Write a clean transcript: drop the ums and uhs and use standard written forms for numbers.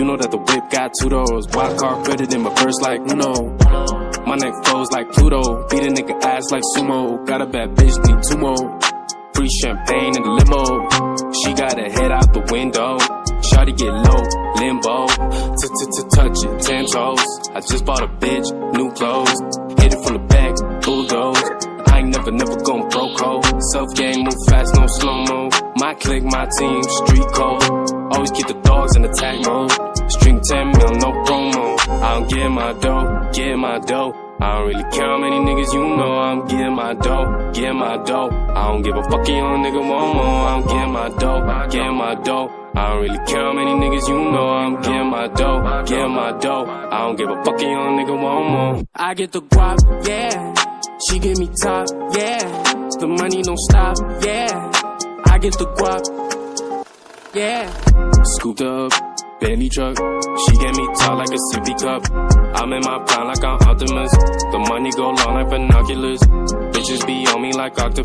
know that the whip got 2 doors. Wild card better than my verse like Uno. My neck froze like Pluto. Beat a nigga ass like sumo. Got a bad bitch, need 2 more. Free champagne in the limo. She got her head out the window. Shawty get low, limbo. Touch it, 10 toes. I just bought a bitch, new clothes. Hit it from the back, bulldoze. I ain't never gon' broke hoe. Self game, move fast, no slow-mo. My clique, my team, street code. Always keep the dogs in attack mode. String 10 mil, no promo. I don't get my dough, get my dough. I don't really care how many niggas you know. I'm getting my dough, getting my dough. I don't give a fuck if your nigga want more. I'm getting my dough, getting my dough. I don't really care how many niggas you know. I'm getting my dough, getting my dough. I don't give a fuck if your nigga want more. I get the guap, yeah. She give me top, yeah. The money don't stop, yeah. I get the guap, yeah. Scooped up, Bentley truck. She get me tall like a sippy cup. I'm in my prime like I'm Optimus. The money go long like binoculars. Bitches be on me like octopus.